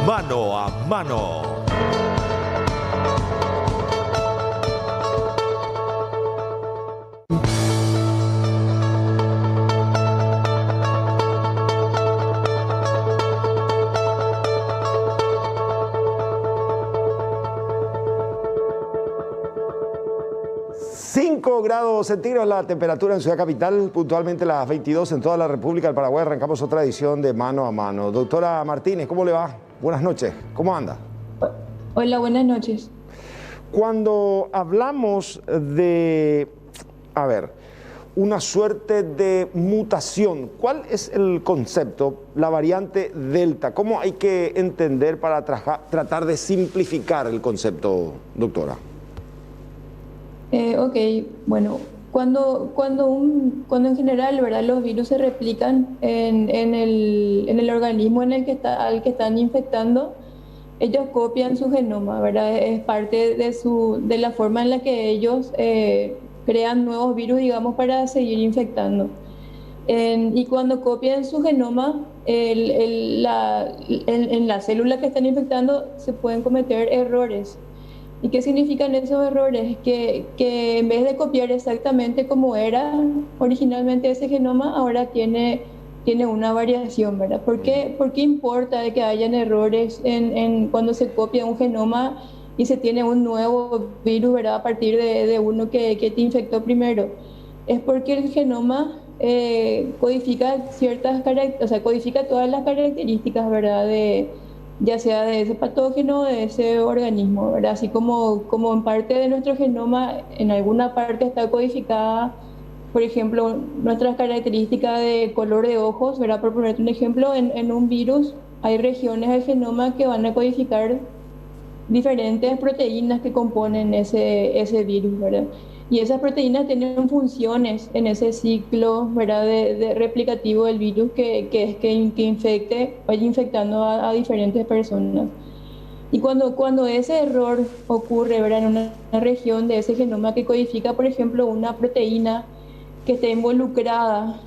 Mano a mano. Grados centígrados la temperatura en Ciudad Capital, puntualmente las 22 en toda la República del Paraguay. Arrancamos otra edición de Mano a Mano. Doctora Martínez, ¿cómo le va? Buenas noches, ¿cómo anda? Hola, buenas noches. Cuando hablamos de, una suerte de mutación, ¿cuál es el concepto, la variante Delta? ¿Cómo hay que entender para tratar de simplificar el concepto, doctora? Ok, bueno, cuando en general, ¿verdad?, los virus se replican en el organismo al que están infectando, ellos copian su genoma, ¿verdad? Es parte de la forma en la que ellos crean nuevos virus, digamos, para seguir infectando. Y cuando copian su genoma, en la célula que están infectando se pueden cometer errores. ¿Y qué significan esos errores? Que en vez de copiar exactamente como era originalmente ese genoma, ahora tiene una variación, ¿verdad? ¿Por qué importa de que hayan errores cuando se copia un genoma y se tiene un nuevo virus, ¿verdad?, a partir de uno que te infectó primero? Es porque el genoma codifica codifica todas las características, ¿verdad?, ya sea de ese patógeno o de ese organismo, ¿verdad? Así como en parte de nuestro genoma, en alguna parte está codificada, por ejemplo, nuestras características de color de ojos, ¿verdad? Por ponerte un ejemplo, en un virus hay regiones del genoma que van a codificar diferentes proteínas que componen ese virus, ¿verdad? Y esas proteínas tienen funciones en ese ciclo, ¿verdad?, de replicativo del virus que vaya infectando a diferentes personas. Y cuando ese error ocurre, ¿verdad?, en una región de ese genoma que codifica, por ejemplo, una proteína que esté involucrada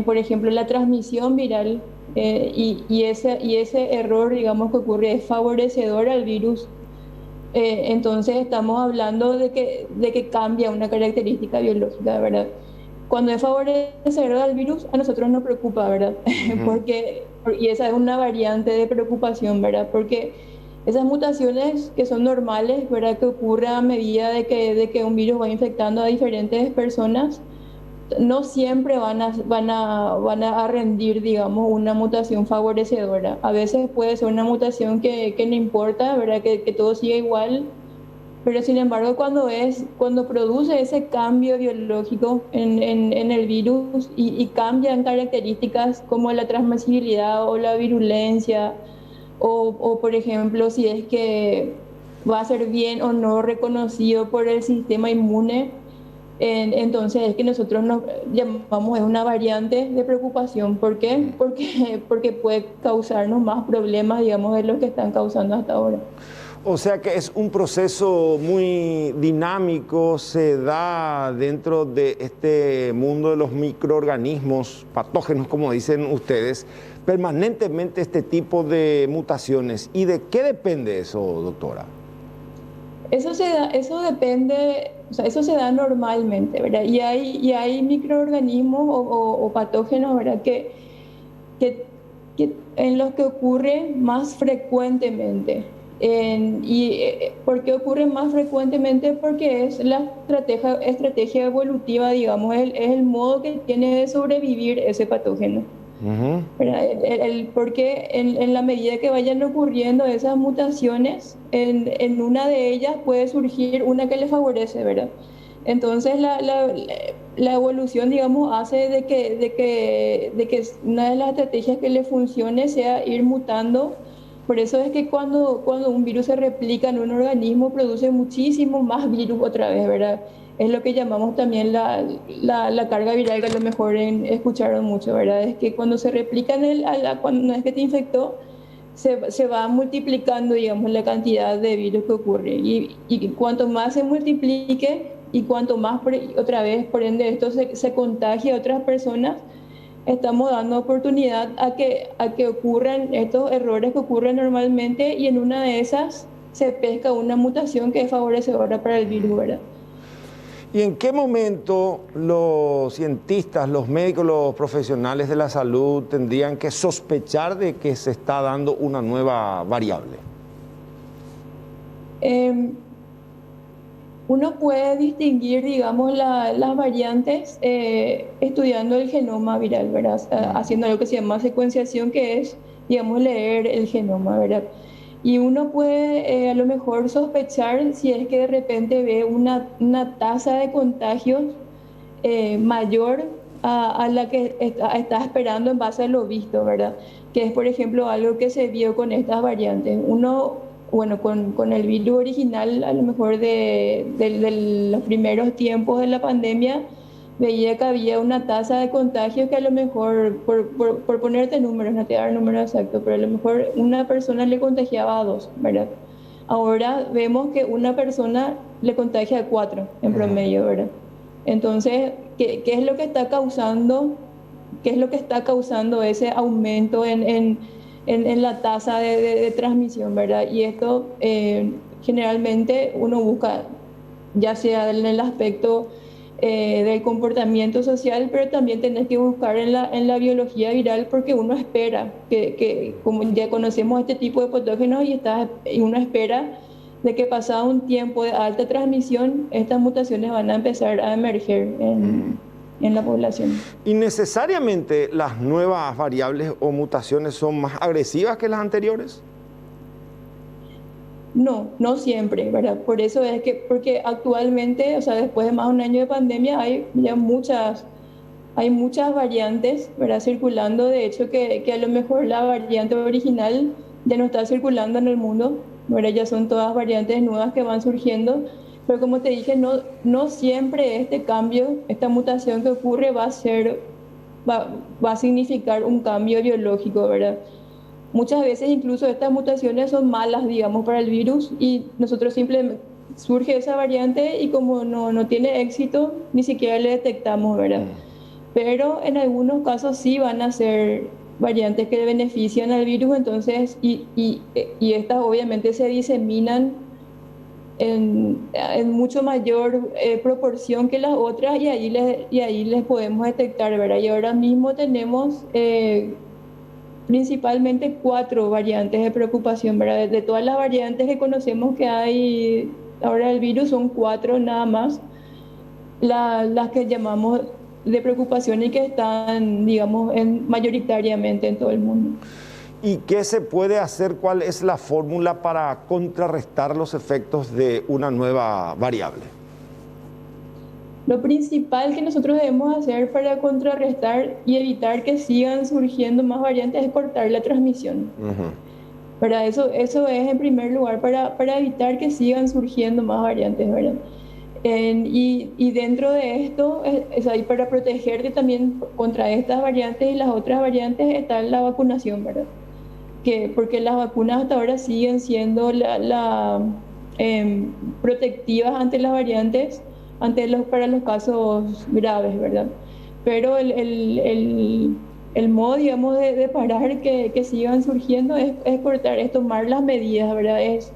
por ejemplo, la transmisión viral, y ese error, digamos, que ocurre es favorecedor al virus, entonces estamos hablando de que cambia una característica biológica, ¿verdad? Cuando es favorecedor al virus, a nosotros nos preocupa, ¿verdad? Y esa es una variante de preocupación, ¿verdad? Porque esas mutaciones que son normales, ¿verdad?, que ocurren a medida de que un virus va infectando a diferentes personas, no siempre van a rendir, digamos, una mutación favorecedora. A veces puede ser una mutación que no importa, ¿verdad?, que todo siga igual, pero sin embargo cuando produce ese cambio biológico en el virus y cambian características como la transmisibilidad o la virulencia, o por ejemplo si es que va a ser bien o no reconocido por el sistema inmune, entonces es que nosotros nos llamamos, es una variante de preocupación. ¿Por qué? Porque puede causarnos más problemas, digamos, de los que están causando hasta ahora. O sea que es un proceso muy dinámico, se da dentro de este mundo de los microorganismos patógenos, como dicen ustedes, permanentemente este tipo de mutaciones. ¿Y de qué depende eso, doctora? Eso depende, o sea, eso se da normalmente, ¿verdad? Y hay microorganismos o patógenos, ¿verdad?, que en los que ocurre más frecuentemente. ¿Por qué ocurre más frecuentemente? Porque es la estrategia evolutiva, digamos, es el modo que tiene de sobrevivir ese patógeno. ¿Verdad? Porque en la medida que vayan ocurriendo esas mutaciones, en una de ellas puede surgir una que le favorece, ¿verdad? Entonces la evolución, digamos, hace de que una de las estrategias que le funcione sea ir mutando. Por eso es que cuando un virus se replica en un organismo, produce muchísimo más virus otra vez, ¿verdad? Es lo que llamamos también la carga viral, que a lo mejor escucharon mucho, ¿verdad? Es que cuando se replica cuando una vez que te infectó, se va multiplicando, digamos, la cantidad de virus que ocurre. Y cuanto más se multiplique y cuanto más, otra vez, por ende, esto se contagia a otras personas, estamos dando oportunidad a que ocurran estos errores que ocurren normalmente y en una de esas se pesca una mutación que es favorecedora para el virus, ¿verdad? ¿Y en qué momento los cientistas, los médicos, los profesionales de la salud tendrían que sospechar de que se está dando una nueva variable? Uno puede distinguir, digamos, las variantes estudiando el genoma viral, ¿verdad? Haciendo lo que se llama secuenciación, que es, digamos, leer el genoma, ¿verdad? Y uno puede a lo mejor sospechar si es que de repente ve una tasa de contagios mayor a la que está esperando en base a lo visto, ¿verdad? Que es, por ejemplo, algo que se vio con estas variantes. Uno, bueno, con el virus original, a lo mejor de los primeros tiempos de la pandemia, veía que había una tasa de contagio que a lo mejor, por ponerte números, no te voy a dar números exactos, pero a lo mejor una persona le contagiaba a 2, ¿verdad? Ahora vemos que una persona le contagia a 4 en promedio, ¿verdad? Entonces, ¿qué es lo que está causando, qué es lo que está causando ese aumento en la tasa de transmisión, ¿verdad? Y esto generalmente uno busca, ya sea en el aspecto del comportamiento social, pero también tenés que buscar en la biología viral porque uno espera que como ya conocemos este tipo de patógenos y uno espera de que pasado un tiempo de alta transmisión, estas mutaciones van a empezar a emerger en la población. ¿Y necesariamente las nuevas variables o mutaciones son más agresivas que las anteriores? No, no siempre, ¿verdad? Por eso es que, porque actualmente, o sea, después de más de un año de pandemia, hay ya muchas variantes, ¿verdad? Circulando. De hecho, que a lo mejor la variante original ya no está circulando en el mundo, ¿verdad? Ya son todas variantes nuevas que van surgiendo. Pero como te dije, no siempre este cambio, esta mutación que ocurre va a significar un cambio biológico, ¿verdad? Muchas veces incluso estas mutaciones son malas, digamos, para el virus y nosotros simplemente surge esa variante y como no tiene éxito, ni siquiera le detectamos, ¿verdad? Pero en algunos casos sí van a ser variantes que benefician al virus, entonces, y estas obviamente se diseminan en mucho mayor proporción que las otras y ahí les podemos detectar, ¿verdad? Y ahora mismo tenemos principalmente 4 variantes de preocupación, ¿verdad? De todas las variantes que conocemos que hay ahora el virus, son 4 nada más las que llamamos de preocupación y que están, digamos, mayoritariamente en todo el mundo. ¿Y qué se puede hacer? ¿Cuál es la fórmula para contrarrestar los efectos de una nueva variable? Lo principal que nosotros debemos hacer para contrarrestar y evitar que sigan surgiendo más variantes es cortar la transmisión. Para eso es en primer lugar para evitar que sigan surgiendo más variantes, ¿verdad? Y dentro de esto, es ahí para protegerte también contra estas variantes y las otras variantes está la vacunación, ¿verdad? Porque las vacunas hasta ahora siguen siendo protectivas ante las variantes, para los casos graves, ¿verdad? Pero el modo, digamos, de parar que sigan surgiendo es cortar, es tomar las medidas, ¿verdad? Es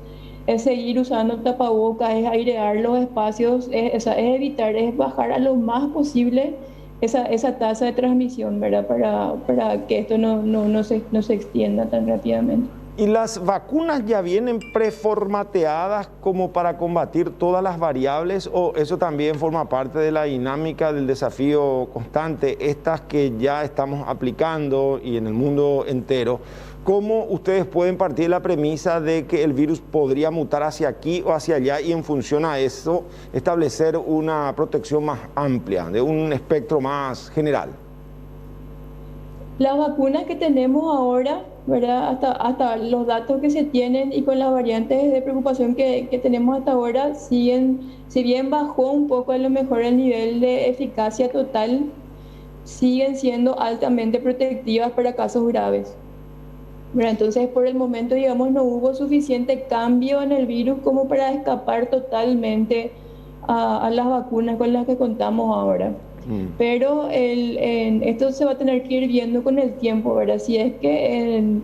seguir usando tapabocas, es airear los espacios, es evitar, es bajar a lo más posible esa tasa de transmisión, ¿verdad? Para que esto no se extienda tan rápidamente. ¿Y las vacunas ya vienen preformateadas como para combatir todas las variables o eso también forma parte de la dinámica del desafío constante, estas que ya estamos aplicando y en el mundo entero? ¿Cómo ustedes pueden partir de la premisa de que el virus podría mutar hacia aquí o hacia allá y en función a eso establecer una protección más amplia, de un espectro más general? Las vacunas que tenemos ahora, ¿verdad? Hasta los datos que se tienen y con las variantes de preocupación que tenemos hasta ahora, si bien bajó un poco a lo mejor el nivel de eficacia total, siguen siendo altamente protectivas para casos graves. ¿Verdad? Entonces, por el momento, digamos, no hubo suficiente cambio en el virus como para escapar totalmente a las vacunas con las que contamos ahora. Pero esto se va a tener que ir viendo con el tiempo, ¿verdad? Si es que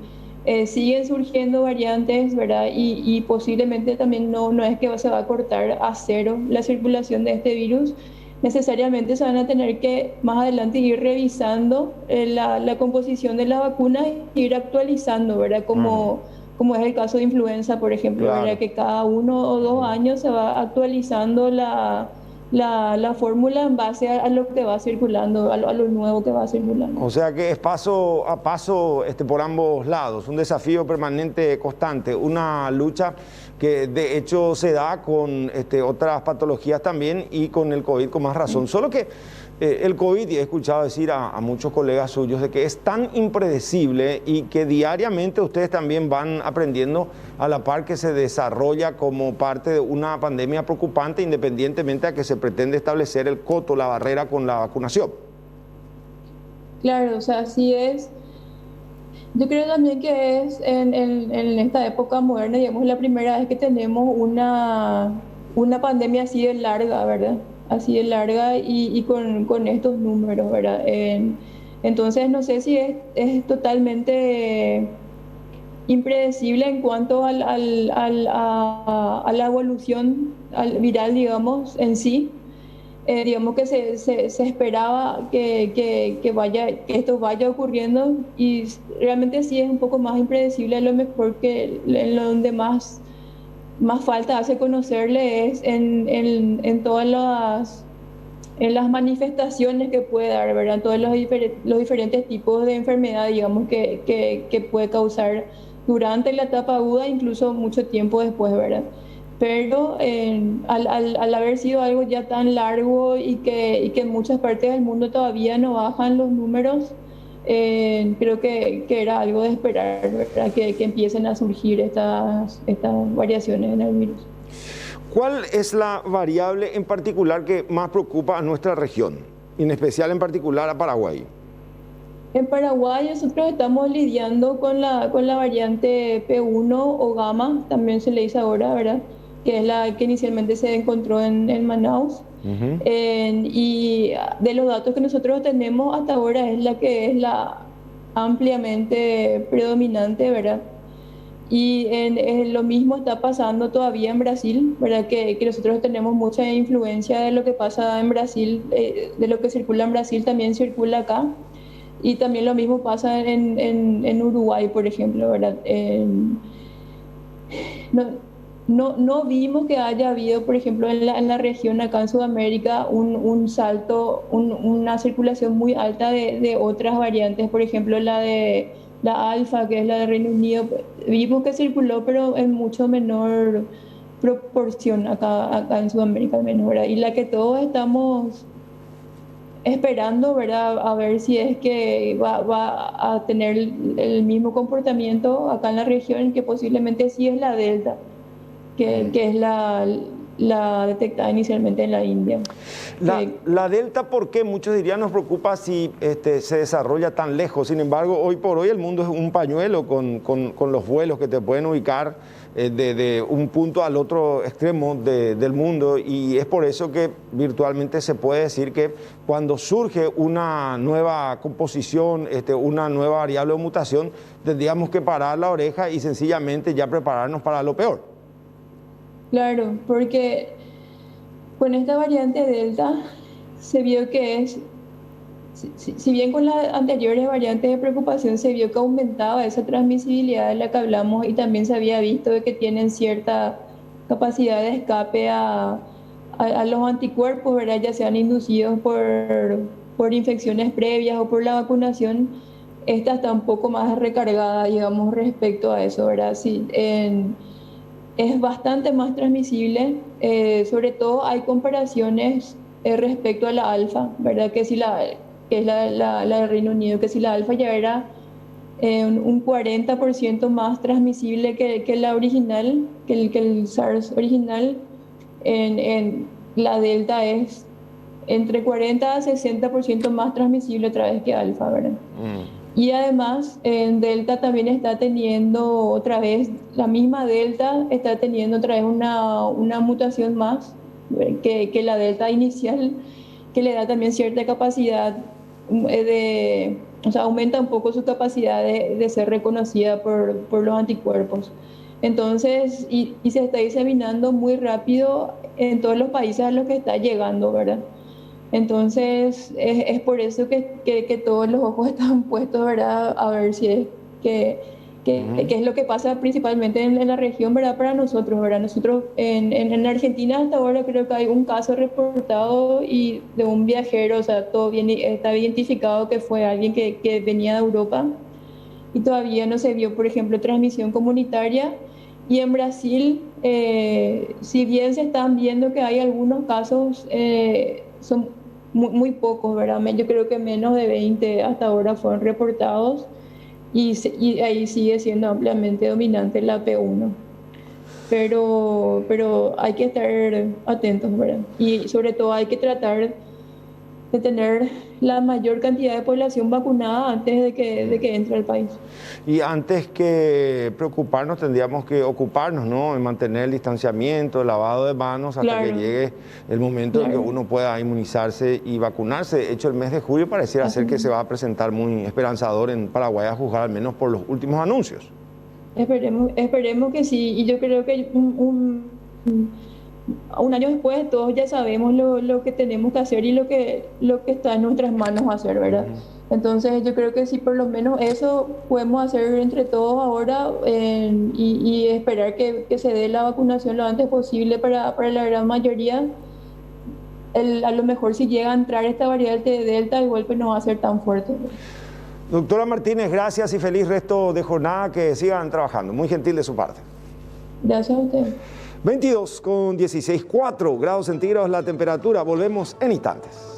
siguen surgiendo variantes, ¿verdad? Y posiblemente también no es que se va a cortar a cero la circulación de este virus. Necesariamente se van a tener que más adelante ir revisando la composición de las vacunas e ir actualizando, ¿verdad? Como es el caso de influenza, por ejemplo, Claro. ¿verdad? Que cada 1 o 2 años se va actualizando la fórmula en base a lo que va circulando, a lo nuevo que va circulando. O sea que es paso a paso por ambos lados, un desafío permanente, constante, una lucha que de hecho se da con otras patologías también y con el COVID con más razón. Solo que el COVID, y he escuchado decir a muchos colegas suyos, de que es tan impredecible y que diariamente ustedes también van aprendiendo a la par que se desarrolla como parte de una pandemia preocupante, independientemente a que se pretende establecer el coto, la barrera con la vacunación. Claro, o sea, así es. Yo creo también que es en esta época moderna, digamos, la primera vez que tenemos una pandemia así de larga, ¿verdad? Así de larga y con estos números, ¿verdad? Entonces, no sé si es totalmente impredecible en cuanto a la evolución viral, digamos, en sí. Digamos que se esperaba que esto vaya ocurriendo y realmente sí es un poco más impredecible, a lo mejor que en lo donde más falta hace conocerle es en todas en las manifestaciones que puede dar, ¿verdad? En todos los diferentes tipos de enfermedad, digamos, que puede causar durante la etapa aguda, incluso mucho tiempo después, ¿verdad? Pero al haber sido algo ya tan largo y que en muchas partes del mundo todavía no bajan los números, creo que era algo de esperar, ¿verdad? Que empiecen a surgir estas variaciones en el virus. ¿Cuál es la variable en particular que más preocupa a nuestra región, en especial en particular a Paraguay? En Paraguay nosotros estamos lidiando con la variante P1 o gamma, también se le dice ahora, ¿verdad? Que es la que inicialmente se encontró en Manaus. Y de los datos que nosotros tenemos hasta ahora es la que es la ampliamente predominante, ¿verdad? Y lo mismo está pasando todavía en Brasil, ¿verdad? Que nosotros tenemos mucha influencia de lo que pasa en Brasil, de lo que circula en Brasil también circula acá. Y también lo mismo pasa en Uruguay, por ejemplo, ¿verdad? No vimos que haya habido, por ejemplo, en la región acá en Sudamérica, un salto, una circulación muy alta de otras variantes, por ejemplo, la alfa, que es la de Reino Unido. Vimos que circuló, pero en mucho menor proporción acá en Sudamérica al menos, ¿verdad? Y la que todos estamos esperando, ¿verdad? A ver si es que va a tener el mismo comportamiento acá en la región, que posiblemente sí es la Delta, que es la detectada inicialmente en la India. La Delta, ¿por qué? Muchos dirían, nos preocupa si se desarrolla tan lejos. Sin embargo, hoy por hoy el mundo es un pañuelo con los vuelos que te pueden ubicar de un punto al otro extremo del mundo, y es por eso que virtualmente se puede decir que cuando surge una nueva composición, una nueva variable o mutación, tendríamos que parar la oreja y sencillamente ya prepararnos para lo peor. Claro, porque con esta variante Delta se vio que si bien con las anteriores variantes de preocupación se vio que aumentaba esa transmisibilidad de la que hablamos, y también se había visto de que tienen cierta capacidad de escape a los anticuerpos, ¿verdad? Ya sean inducidos por infecciones previas o por la vacunación. Esta está un poco más recargada, digamos, respecto a eso, ¿verdad? Sí, es bastante más transmisible, sobre todo hay comparaciones respecto a la alfa, ¿verdad? Que es la del Reino Unido, que si la alfa ya era un 40% más transmisible que la original, que el SARS original, en la delta es entre 40 a 60% más transmisible otra vez que alfa, ¿verdad? Y además, en Delta también está teniendo otra vez, la misma Delta está teniendo otra vez una mutación más que la Delta inicial, que le da también cierta capacidad o sea, aumenta un poco su capacidad de ser reconocida por los anticuerpos. Entonces, y se está diseminando muy rápido en todos los países a los que está llegando, ¿verdad? Entonces, es por eso que todos los ojos están puestos, ¿verdad? A ver si es qué es lo que pasa principalmente en la región, ¿verdad? Para nosotros, ¿verdad? Nosotros en Argentina hasta ahora creo que hay un caso reportado y de un viajero, o sea, todo bien, está identificado que fue alguien que venía de Europa y todavía no se vio, por ejemplo, transmisión comunitaria. Y en Brasil, si bien se están viendo que hay algunos casos, son muy pocos, ¿verdad? Yo creo que menos de 20 hasta ahora fueron reportados y ahí sigue siendo ampliamente dominante la P1. Pero hay que estar atentos, ¿verdad? Y sobre todo hay que tratar de tener la mayor cantidad de población vacunada antes de que entre al país. Y antes que preocuparnos, tendríamos que ocuparnos, ¿no? En mantener el distanciamiento, el lavado de manos, hasta que llegue el momento en que uno pueda inmunizarse y vacunarse. De hecho, el mes de julio pareciera ser que se va a presentar muy esperanzador en Paraguay, a juzgar al menos por los últimos anuncios. Esperemos que sí. Y yo creo que un año después todos ya sabemos lo que tenemos que hacer y lo que está en nuestras manos hacer, ¿verdad? Entonces yo creo que sí, por lo menos eso podemos hacer entre todos ahora y esperar que se dé la vacunación lo antes posible para la gran mayoría. A lo mejor si llega a entrar esta variante de Delta, el golpe no va a ser tan fuerte. Doctora Martínez, gracias y feliz resto de jornada, que sigan trabajando. Muy gentil de su parte. Gracias a usted. 22 con 16, 4 grados centígrados la temperatura. Volvemos en instantes.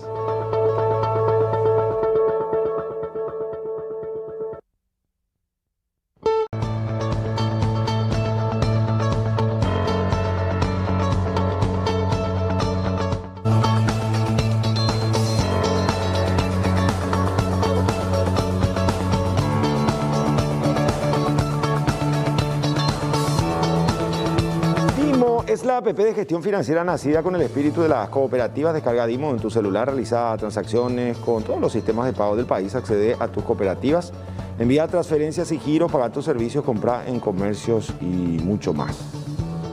Es la app de gestión financiera nacida con el espíritu de las cooperativas. Descarga Dimo en tu celular, realiza transacciones con todos los sistemas de pago del país, accede a tus cooperativas, envía transferencias y giros, paga tus servicios, compra en comercios y mucho más.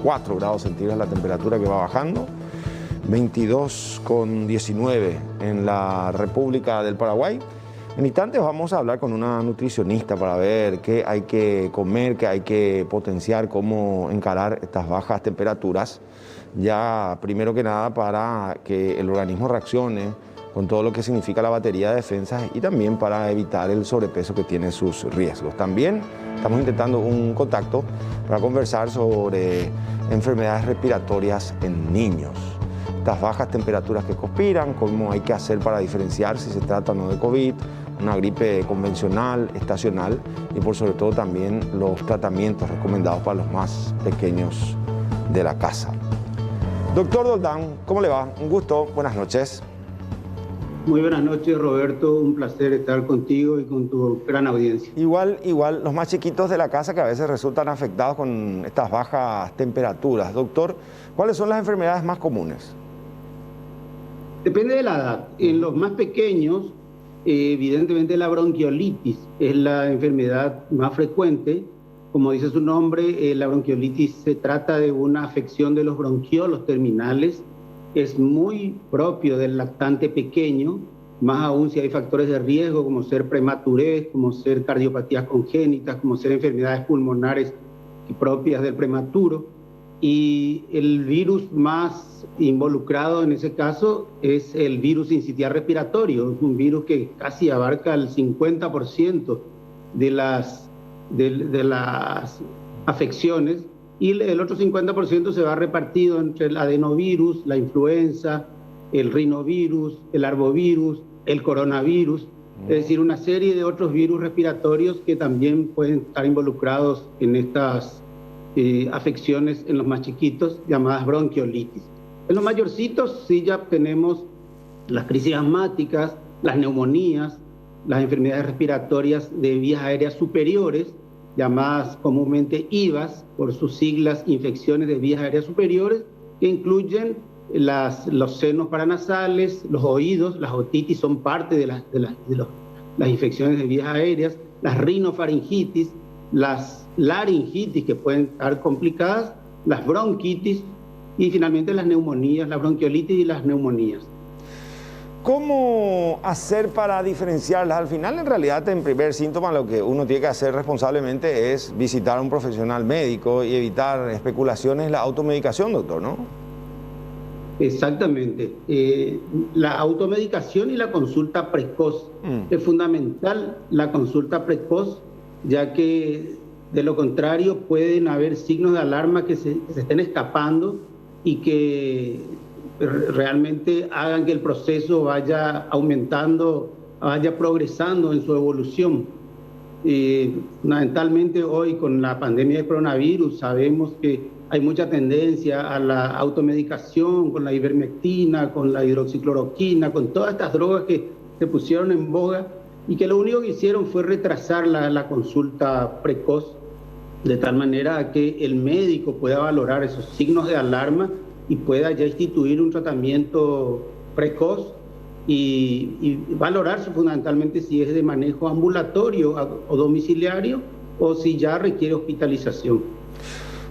4 grados centígrados la temperatura que va bajando, 22 con 19 en la República del Paraguay. En instantes vamos a hablar con una nutricionista para ver qué hay que comer, qué hay que potenciar, cómo encarar estas bajas temperaturas, ya primero que nada para que el organismo reaccione con todo lo que significa la batería de defensas y también para evitar el sobrepeso que tiene sus riesgos. También estamos intentando un contacto para conversar sobre enfermedades respiratorias en niños. Estas bajas temperaturas que conspiran, cómo hay que hacer para diferenciar si se trata o no de COVID, una gripe convencional, estacional y por sobre todo también los tratamientos recomendados para los más pequeños de la casa. Doctor Doldán, ¿cómo le va? Un gusto, buenas noches. Muy buenas noches, Roberto, un placer estar contigo y con tu gran audiencia. Igual, los más chiquitos de la casa que a veces resultan afectados con estas bajas temperaturas. Doctor, ¿cuáles son las enfermedades más comunes? Depende de la edad. En los más pequeños, evidentemente la bronquiolitis es la enfermedad más frecuente. Como dice su nombre, la bronquiolitis se trata de una afección de los bronquiolos terminales. Es muy propio del lactante pequeño, más aún si hay factores de riesgo como ser prematurez, como ser cardiopatías congénitas, como ser enfermedades pulmonares propias del prematuro. Y el virus más involucrado en ese caso es el virus sincitial respiratorio, es un virus que casi abarca el 50% de las afecciones, y el otro 50% se va repartido entre el adenovirus, la influenza, el rinovirus, el arbovirus, el coronavirus, es decir, una serie de otros virus respiratorios que también pueden estar involucrados en estas afecciones en los más chiquitos, llamadas bronquiolitis. En los mayorcitos sí ya tenemos las crisis asmáticas, las neumonías, las enfermedades respiratorias de vías aéreas superiores, llamadas comúnmente IVAS, por sus siglas, infecciones de vías aéreas superiores, que incluyen los senos paranasales, los oídos. Las otitis son parte de las infecciones de vías aéreas, las rinofaringitis, las laringitis que pueden estar complicadas, las bronquitis y finalmente las neumonías, la bronquiolitis y las neumonías. ¿Cómo hacer para diferenciarlas? Al final, en realidad, en primer síntoma, lo que uno tiene que hacer responsablemente es visitar a un profesional médico y evitar especulaciones, la automedicación, doctor, ¿no? Exactamente. La automedicación y la consulta precoz. Es fundamental la consulta precoz, ya que de lo contrario pueden haber signos de alarma que se estén escapando y que realmente hagan que el proceso vaya aumentando, vaya progresando en su evolución. Fundamentalmente hoy con la pandemia de coronavirus sabemos que hay mucha tendencia a la automedicación con la ivermectina, con la hidroxicloroquina, con todas estas drogas que se pusieron en boga y que lo único que hicieron fue retrasar la consulta precoz, de tal manera que el médico pueda valorar esos signos de alarma y pueda ya instituir un tratamiento precoz y valorarse fundamentalmente si es de manejo ambulatorio o domiciliario o si ya requiere hospitalización.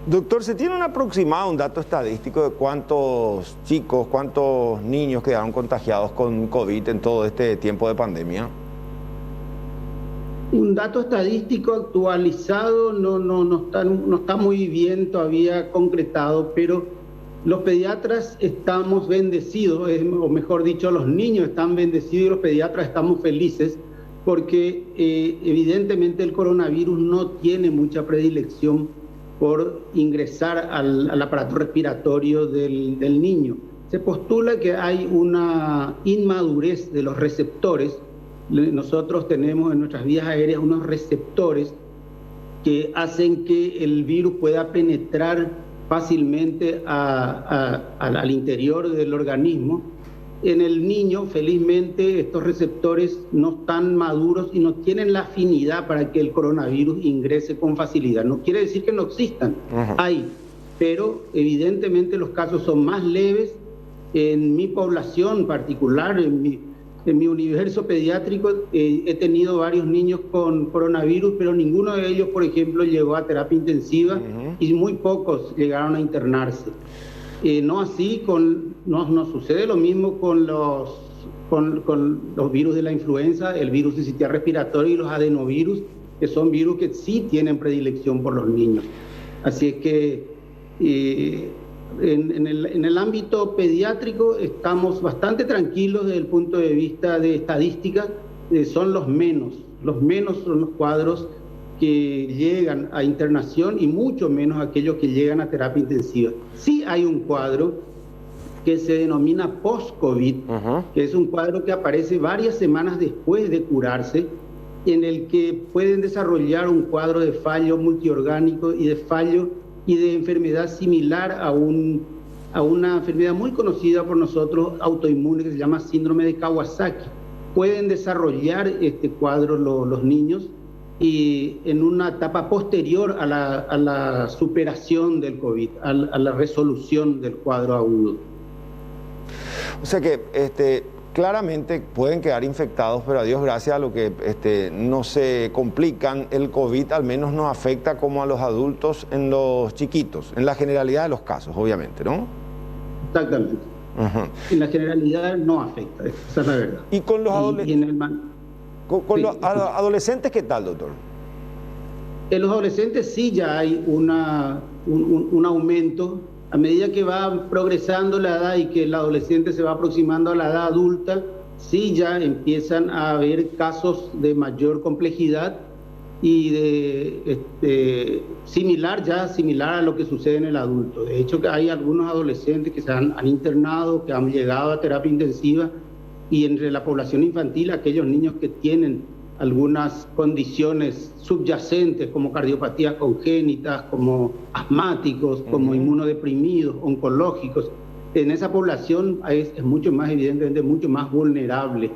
Doctor, ¿se tiene un aproximado, un dato estadístico de cuántos chicos, cuántos niños quedaron contagiados con COVID en todo este tiempo de pandemia? Un dato estadístico actualizado no está muy bien todavía concretado, pero los pediatras estamos bendecidos, o mejor dicho, los niños están bendecidos y los pediatras estamos felices porque evidentemente el coronavirus no tiene mucha predilección por ingresar al aparato respiratorio del niño. Se postula que hay una inmadurez de los receptores. Nosotros tenemos en nuestras vías aéreas unos receptores que hacen que el virus pueda penetrar fácilmente al interior del organismo. En el niño, felizmente, estos receptores no están maduros y no tienen la afinidad para que el coronavirus ingrese con facilidad. No quiere decir que no existan, hay, pero evidentemente los casos son más leves. En mi población particular, en mi universo pediátrico, he tenido varios niños con coronavirus, pero ninguno de ellos, por ejemplo, llegó a terapia intensiva y muy pocos llegaron a internarse. No así, no sucede lo mismo con los virus de la influenza, el virus de sincitial respiratorio y los adenovirus, que son virus que sí tienen predilección por los niños. Así es que en el ámbito pediátrico estamos bastante tranquilos desde el punto de vista de estadística. Son los menos son los cuadros que llegan a internación y mucho menos aquellos que llegan a terapia intensiva. Sí hay un cuadro que se denomina post-COVID, que es un cuadro que aparece varias semanas después de curarse, en el que pueden desarrollar un cuadro de fallo multiorgánico y de fallo y de enfermedad similar a una enfermedad muy conocida por nosotros, autoinmune, que se llama síndrome de Kawasaki. Pueden desarrollar este cuadro los niños y en una etapa posterior a la superación del COVID, a la resolución del cuadro agudo. O sea que claramente pueden quedar infectados, pero a Dios gracias a lo que no se complican, el COVID al menos no afecta como a los adultos en los chiquitos, en la generalidad de los casos, obviamente, ¿no? Exactamente. En la generalidad no afecta, esa es la verdad. ¿Y con los adolescentes qué tal, doctor? En los adolescentes sí ya hay un aumento. A medida que va progresando la edad y que el adolescente se va aproximando a la edad adulta, sí ya empiezan a haber casos de mayor complejidad y similar a lo que sucede en el adulto. De hecho, que hay algunos adolescentes que se han internado, que han llegado a terapia intensiva, y entre la población infantil, aquellos niños que tienen algunas condiciones subyacentes como cardiopatías congénitas, como asmáticos, como inmunodeprimidos, oncológicos. En esa población es mucho más, evidentemente, mucho más vulnerable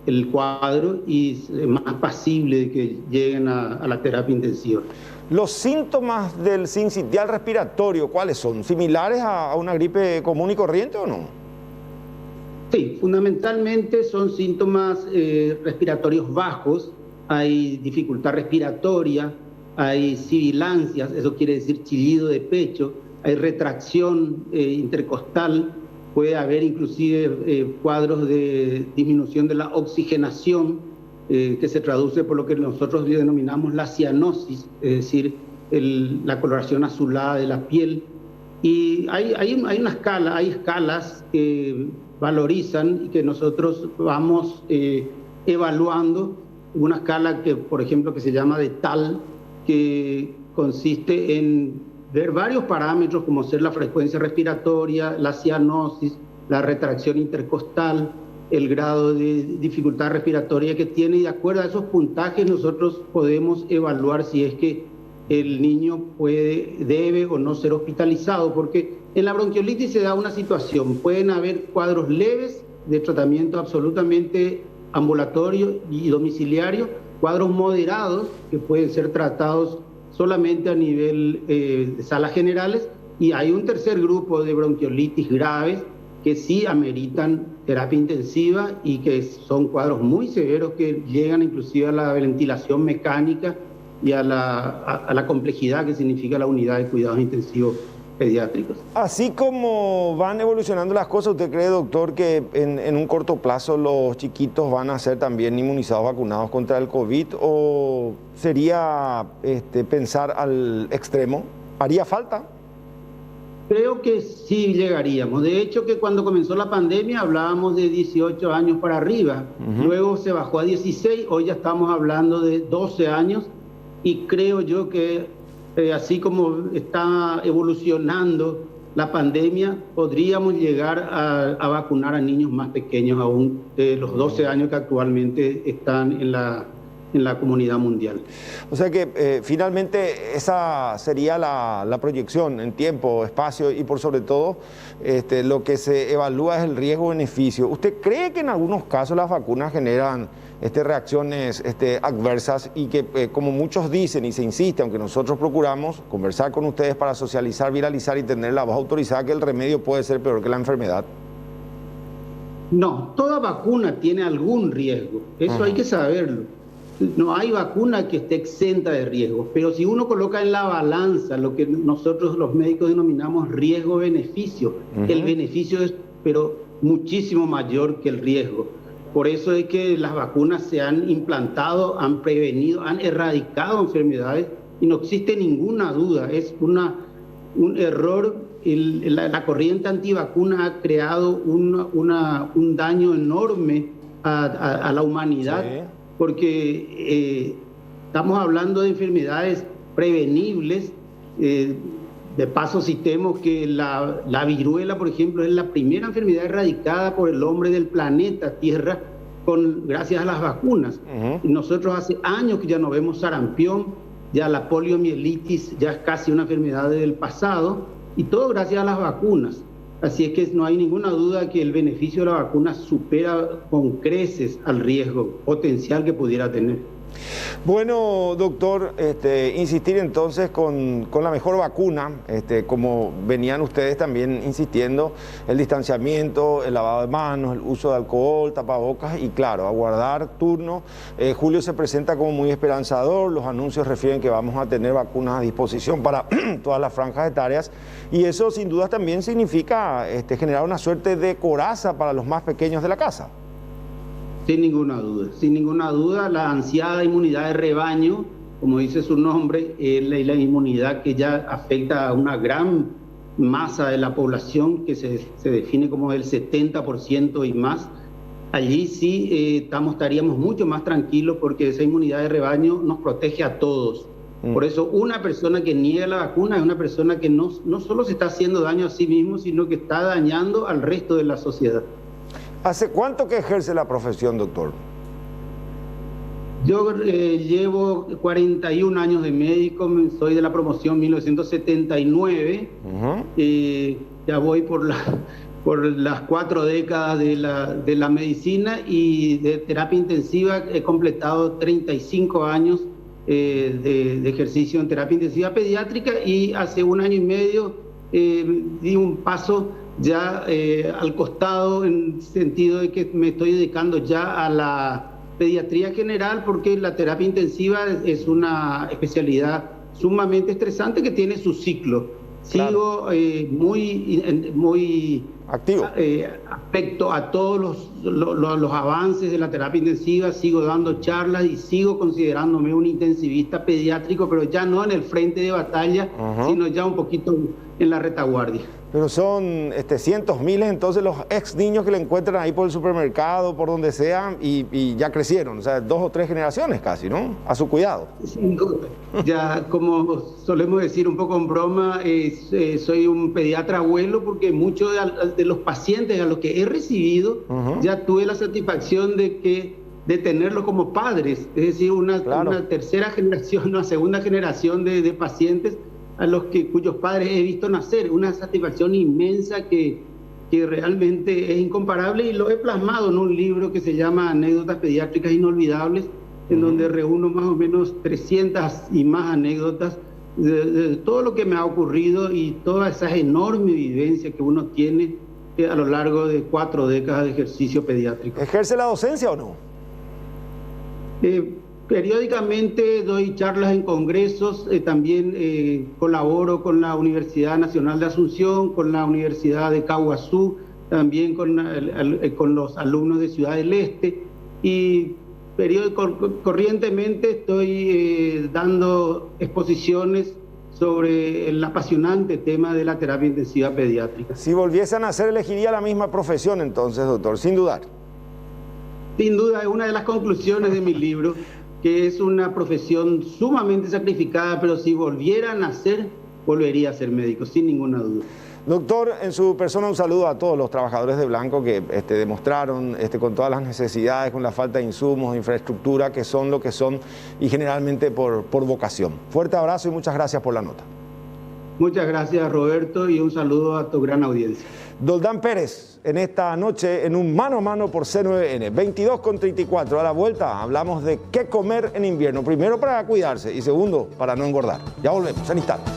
el cuadro y es más pasible de que lleguen a la terapia intensiva. ¿Los síntomas del sincitial respiratorio cuáles son? ¿Similares a una gripe común y corriente o no? Sí, fundamentalmente son síntomas respiratorios bajos, hay dificultad respiratoria, hay sibilancias, eso quiere decir chillido de pecho, hay retracción intercostal, puede haber inclusive cuadros de disminución de la oxigenación, que se traduce por lo que nosotros denominamos la cianosis, es decir, la coloración azulada de la piel. Y hay una escala, hay escalas que valorizan y que nosotros vamos evaluando. Una escala que, por ejemplo, que se llama de TAL, que consiste en ver varios parámetros como ser la frecuencia respiratoria, la cianosis, la retracción intercostal, el grado de dificultad respiratoria que tiene, y de acuerdo a esos puntajes nosotros podemos evaluar si es que el niño debe o no ser hospitalizado, porque en la bronquiolitis se da una situación, pueden haber cuadros leves de tratamiento absolutamente ambulatorio y domiciliario, cuadros moderados que pueden ser tratados solamente a nivel de salas generales, y hay un tercer grupo de bronquiolitis graves que sí ameritan terapia intensiva y que son cuadros muy severos que llegan inclusive a la ventilación mecánica y a la complejidad que significa la unidad de cuidados intensivos pediátricos. Así como van evolucionando las cosas, ¿usted cree, doctor, que en un corto plazo los chiquitos van a ser también inmunizados, vacunados contra el COVID? ¿O sería pensar al extremo? ¿Haría falta? Creo que sí llegaríamos. De hecho, que cuando comenzó la pandemia hablábamos de 18 años para arriba. Luego se bajó a 16, hoy ya estamos hablando de 12 años. Y creo yo que así como está evolucionando la pandemia, podríamos llegar a vacunar a niños más pequeños aún de los 12 años que actualmente están en la comunidad mundial. O sea que finalmente esa sería la proyección en tiempo, espacio y por sobre todo lo que se evalúa es el riesgo-beneficio. ¿Usted cree que en algunos casos las vacunas generan reacciones adversas y que como muchos dicen y se insiste, aunque nosotros procuramos conversar con ustedes para socializar, viralizar y tener la voz autorizada, que el remedio puede ser peor que la enfermedad? No, toda vacuna tiene algún riesgo, eso hay que saberlo. No hay vacuna que esté exenta de riesgos, pero si uno coloca en la balanza lo que nosotros los médicos denominamos riesgo-beneficio, el beneficio es pero muchísimo mayor que el riesgo. Por eso es que las vacunas se han implantado, han prevenido, han erradicado enfermedades y no existe ninguna duda, es un error. La corriente antivacuna ha creado un daño enorme a la humanidad. Sí. Porque estamos hablando de enfermedades prevenibles. De paso citemos que la viruela, por ejemplo, es la primera enfermedad erradicada por el hombre del planeta Tierra gracias a las vacunas. Y nosotros hace años que ya no vemos sarampión, ya la poliomielitis ya es casi una enfermedad del pasado, y todo gracias a las vacunas. Así es que no hay ninguna duda que el beneficio de la vacuna supera con creces al riesgo potencial que pudiera tener. Bueno, doctor, insistir entonces con la mejor vacuna, como venían ustedes también insistiendo, el distanciamiento, el lavado de manos, el uso de alcohol, tapabocas y claro, aguardar turno. Julio se presenta como muy esperanzador, los anuncios refieren que vamos a tener vacunas a disposición para todas las franjas etarias y eso sin duda también significa generar una suerte de coraza para los más pequeños de la casa. Sin ninguna duda, la ansiada inmunidad de rebaño, como dice su nombre, la inmunidad que ya afecta a una gran masa de la población, que se define como el 70% y más, allí sí estaríamos mucho más tranquilos porque esa inmunidad de rebaño nos protege a todos. Por eso una persona que niega la vacuna es una persona que no solo se está haciendo daño a sí mismo, sino que está dañando al resto de la sociedad. ¿Hace cuánto que ejerce la profesión, doctor? Yo llevo 41 años de médico, soy de la promoción 1979, ya voy por por las 4 décadas de la medicina, y de terapia intensiva he completado 35 años de ejercicio en terapia intensiva pediátrica, y hace 1 año y medio di un paso ya al costado, en el sentido de que me estoy dedicando ya a la pediatría general, porque la terapia intensiva es una especialidad sumamente estresante que tiene su ciclo. Sigo muy activo respecto a todos los avances de la terapia intensiva. Sigo dando charlas y sigo considerándome un intensivista pediátrico, pero ya no en el frente de batalla, sino ya un poquito en la retaguardia. Pero son cientos, miles, entonces, los ex niños que le encuentran ahí por el supermercado, por donde sea, y ya crecieron, o sea, 2 o 3 generaciones casi, ¿no? A su cuidado. Sí, ya, como solemos decir un poco en broma, soy un pediatra abuelo, porque muchos de los pacientes a los que he recibido ya tuve la satisfacción de tenerlos como padres, es decir, una tercera generación, una segunda generación de pacientes cuyos padres he visto nacer. Una satisfacción inmensa que realmente es incomparable, y lo he plasmado en un libro que se llama Anécdotas Pediátricas Inolvidables, en donde reúno más o menos 300 y más anécdotas de todo lo que me ha ocurrido y todas esas enormes vivencias que uno tiene a lo largo de 4 décadas de ejercicio pediátrico. ¿Ejerce la docencia o no? Periódicamente doy charlas en congresos, también colaboro con la Universidad Nacional de Asunción, con la Universidad de Caguazú, también con los alumnos de Ciudad del Este, y corrientemente estoy dando exposiciones sobre el apasionante tema de la terapia intensiva pediátrica. Si volviesen a hacer, elegiría la misma profesión entonces, doctor, sin dudar. Sin duda, es una de las conclusiones de mi libro, que es una profesión sumamente sacrificada, pero si volviera a nacer, volvería a ser médico, sin ninguna duda. Doctor, en su persona, un saludo a todos los trabajadores de Blanco que demostraron con todas las necesidades, con la falta de insumos, de infraestructura, que son lo que son, y generalmente por vocación. Fuerte abrazo y muchas gracias por la nota. Muchas gracias, Roberto, y un saludo a tu gran audiencia. Doldán Pérez, en esta noche, en un mano a mano por C9N, 22:34. A la vuelta hablamos de qué comer en invierno. Primero, para cuidarse, y segundo, para no engordar. Ya volvemos en instantes.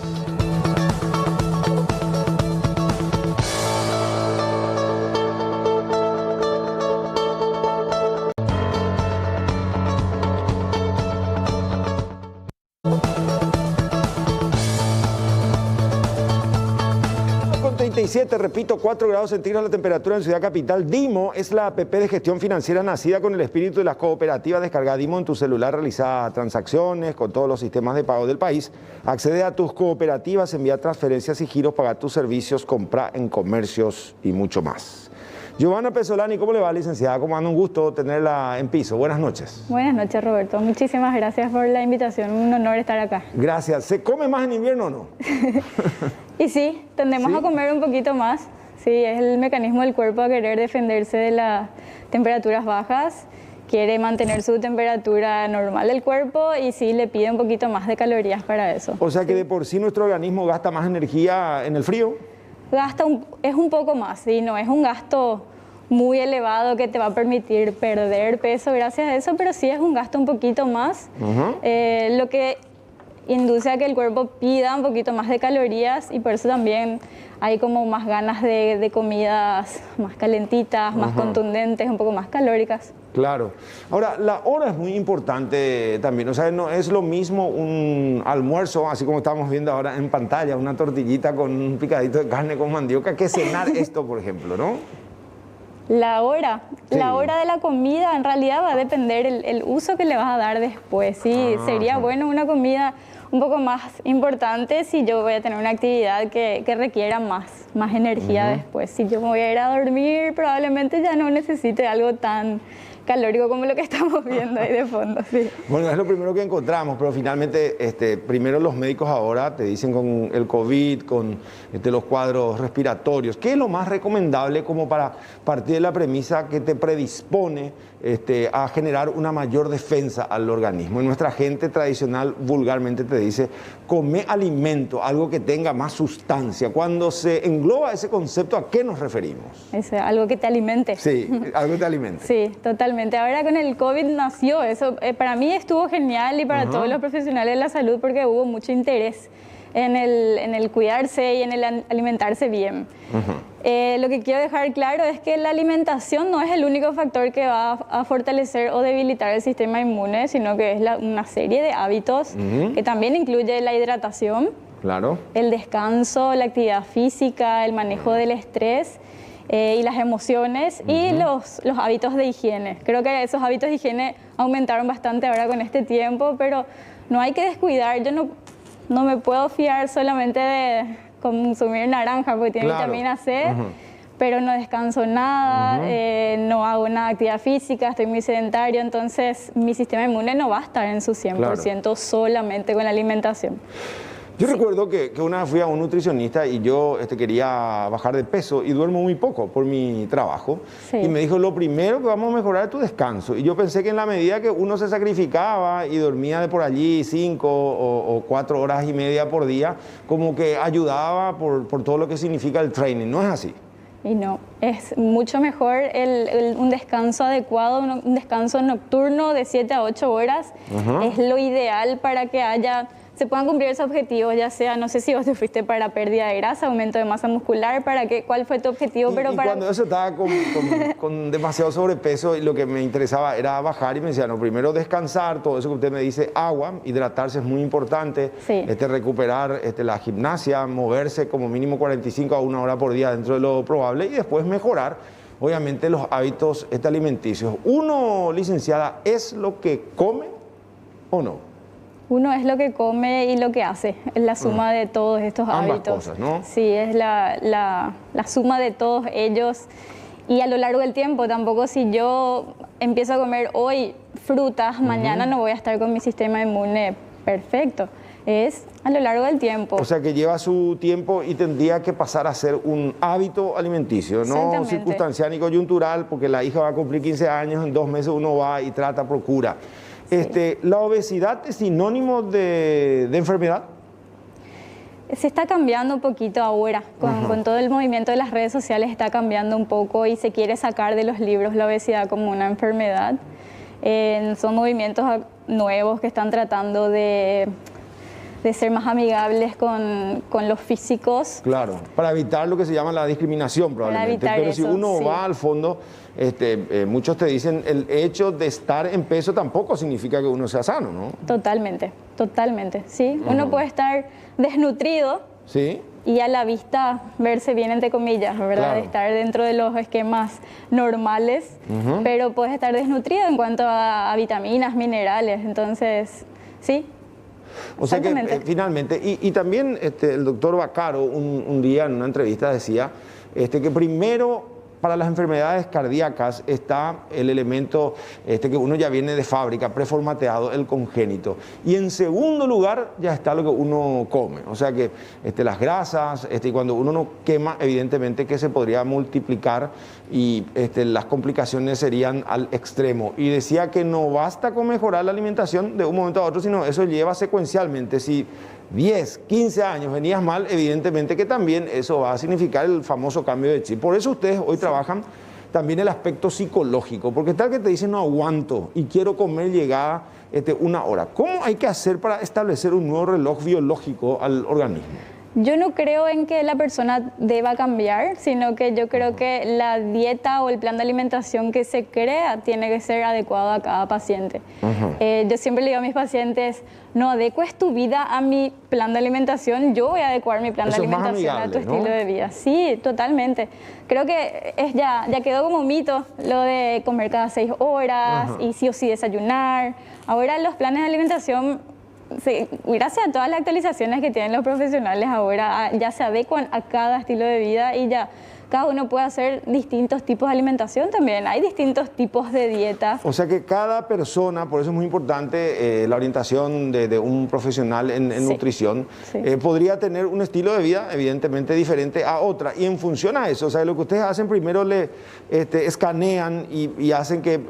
Repito, 4 grados centígrados la temperatura en Ciudad Capital. Dimo es la app de gestión financiera nacida con el espíritu de las cooperativas. Descarga Dimo en tu celular, realiza transacciones con todos los sistemas de pago del país. Accede a tus cooperativas, envía transferencias y giros, paga tus servicios, compra en comercios y mucho más. Giovanna Pesolani, ¿cómo le va, licenciada? ¿Cómo anda? Un gusto tenerla en piso. Buenas noches. Buenas noches, Roberto. Muchísimas gracias por la invitación. Un honor estar acá. Gracias. ¿Se come más en invierno o no? Y sí, tendemos a comer un poquito más. Sí, es el mecanismo del cuerpo a querer defenderse de las temperaturas bajas. Quiere mantener su temperatura normal del cuerpo y sí le pide un poquito más de calorías para eso. O sea que de por sí nuestro organismo gasta más energía en el frío. Es un poco más, sí, no es un gasto muy elevado que te va a permitir perder peso gracias a eso, pero sí es un gasto un poquito más, lo que induce a que el cuerpo pida un poquito más de calorías, y por eso también hay como más ganas de comidas más calentitas, más contundentes, un poco más calóricas. Claro. Ahora, la hora es muy importante también. O sea, no es lo mismo un almuerzo, así como estamos viendo ahora en pantalla, una tortillita con un picadito de carne con mandioca, que cenar esto, por ejemplo, ¿no? La hora de la comida en realidad va a depender el uso que le vas a dar después. Sí, sería bueno una comida un poco más importante si yo voy a tener una actividad que requiera más energía después. Si yo me voy a ir a dormir, probablemente ya no necesite algo tan calórico como lo que estamos viendo ahí de fondo. Sí. Bueno, es lo primero que encontramos, pero finalmente, primero los médicos ahora te dicen con el COVID, con los cuadros respiratorios, ¿qué es lo más recomendable como para partir de la premisa que te predispone a generar una mayor defensa al organismo? En nuestra gente tradicional vulgarmente te dice, come alimento, algo que tenga más sustancia. Cuando se engloba ese concepto, ¿a qué nos referimos? Algo que te alimente. Sí, algo que te alimente. Sí, totalmente. Ahora con el COVID nació eso. Para mí estuvo genial y para todos los profesionales de la salud porque hubo mucho interés en el cuidarse y en el alimentarse bien. Lo que quiero dejar claro es que la alimentación no es el único factor que va a fortalecer o debilitar el sistema inmune, sino que es una serie de hábitos que también incluye la hidratación, claro, el descanso, la actividad física, el manejo del estrés y las emociones y los hábitos de higiene. Creo que esos hábitos de higiene aumentaron bastante ahora con este tiempo, pero no hay que descuidar. Yo no me puedo fiar solamente de consumir naranja porque tiene vitamina C, pero no descanso nada, no hago nada de actividad física, estoy muy sedentario, entonces mi sistema inmune no va a estar en su 100% solamente con la alimentación. Yo recuerdo que una vez fui a un nutricionista y yo quería bajar de peso y duermo muy poco por mi trabajo. Sí. Y me dijo, lo primero que vamos a mejorar es tu descanso. Y yo pensé que en la medida que uno se sacrificaba y dormía de por allí 5 o 4 horas y media por día, como que ayudaba por todo lo que significa el training. ¿No es así? Y no, es mucho mejor un descanso adecuado, un descanso nocturno de 7 a 8 horas. Es lo ideal para que se puedan cumplir esos objetivos, ya sea, no sé si vos te fuiste para pérdida de grasa, aumento de masa muscular, ¿cuál fue tu objetivo? Cuando eso estaba con demasiado sobrepeso, y lo que me interesaba era bajar y me decía, no, primero descansar, todo eso que usted me dice, agua, hidratarse es muy importante, sí. Recuperar la gimnasia, moverse como mínimo 45 a 1 hora por día dentro de lo probable y después mejorar, obviamente, los hábitos alimenticios. Uno, licenciada, ¿es lo que come o no? Uno es lo que come y lo que hace, es la suma de todos estos hábitos. Ambas cosas, ¿no? Sí, es la suma de todos ellos y a lo largo del tiempo. Tampoco si yo empiezo a comer hoy frutas, mañana no voy a estar con mi sistema inmune perfecto. Es a lo largo del tiempo. O sea que lleva su tiempo y tendría que pasar a ser un hábito alimenticio, no circunstancial ni coyuntural, porque la hija va a cumplir 15 años, en 2 meses uno va y trata, procura. Sí. ¿La obesidad es sinónimo de enfermedad? Se está cambiando un poquito ahora, con todo el movimiento de las redes sociales está cambiando un poco y se quiere sacar de los libros la obesidad como una enfermedad. Son movimientos nuevos que están tratando de ser más amigables con los físicos. Claro, para evitar lo que se llama la discriminación probablemente. Pero si uno va al fondo, muchos te dicen el hecho de estar en peso tampoco significa que uno sea sano, ¿no? Totalmente, totalmente, sí. Uno puede estar desnutrido, ¿sí?, y a la vista verse bien, entre comillas, ¿verdad? Claro. Estar dentro de los esquemas normales, pero puedes estar desnutrido en cuanto a vitaminas, minerales, entonces, sí. O sea que finalmente, y también el doctor Vaccaro un día en una entrevista decía que primero para las enfermedades cardíacas está el elemento que uno ya viene de fábrica, preformateado, el congénito. Y en segundo lugar ya está lo que uno come. O sea que las grasas, y cuando uno no quema, evidentemente que se podría multiplicar y las complicaciones serían al extremo. Y decía que no basta con mejorar la alimentación de un momento a otro, sino eso lleva secuencialmente. Si 10, 15 años venías mal, evidentemente que también eso va a significar el famoso cambio de chip. Por eso ustedes hoy trabajan también el aspecto psicológico, porque tal que te dicen no aguanto y quiero comer llegada 1 hora. ¿Cómo hay que hacer para establecer un nuevo reloj biológico al organismo? Yo no creo en que la persona deba cambiar, sino que yo creo que la dieta o el plan de alimentación que se crea tiene que ser adecuado a cada paciente. Yo siempre le digo a mis pacientes, no adecues tu vida a mi plan de alimentación, yo voy a adecuar mi plan de alimentación a tu estilo de vida. Sí, totalmente. Creo que ya quedó como mito lo de comer cada 6 horas y sí o sí desayunar. Ahora los planes de alimentación sí, gracias a todas las actualizaciones que tienen los profesionales ahora, ya se adecuan a cada estilo de vida y ya cada uno puede hacer distintos tipos de alimentación también. Hay distintos tipos de dietas. O sea que cada persona, por eso es muy importante la orientación de un profesional en Sí. nutrición, Sí. Podría tener un estilo de vida evidentemente diferente a otra. Y en función a eso, o sea, lo que ustedes hacen primero le escanean y hacen que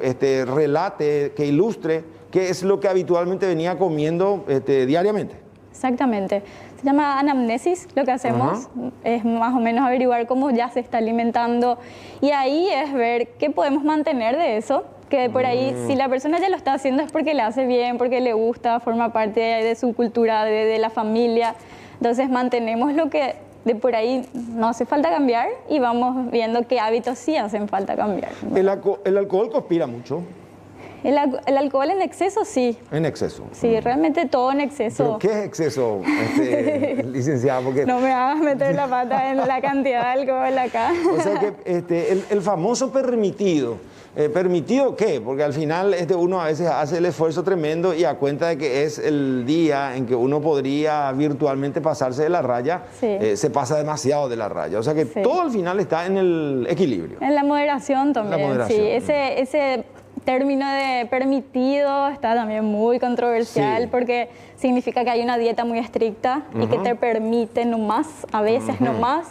relate, que ilustre qué es lo que habitualmente venía comiendo diariamente. Exactamente. Se llama anamnesis, lo que hacemos es más o menos averiguar cómo ya se está alimentando y ahí es ver qué podemos mantener de eso, que por ahí si la persona ya lo está haciendo es porque le hace bien, porque le gusta, forma parte de su cultura, de la familia, entonces mantenemos lo que de por ahí no hace falta cambiar y vamos viendo qué hábitos sí hacen falta cambiar. El alcohol conspira mucho, El alcohol en exceso sí, en exceso. sí, realmente todo en exceso. ¿Pero qué es exceso, licenciada? Porque, No me hagas meter la pata en la cantidad de alcohol acá. o sea que el famoso permitido, ¿permitido qué? Porque al final uno a veces hace el esfuerzo tremendo y a cuenta de que es el día en que uno podría virtualmente pasarse de la raya, Sí. se pasa demasiado de la raya. O sea que Sí. todo al final está en el equilibrio. En la moderación también, La moderación. sí. Ese término de permitido está también muy controversial Sí. porque significa que hay una dieta muy estricta y que te permite nomás, a veces nomás,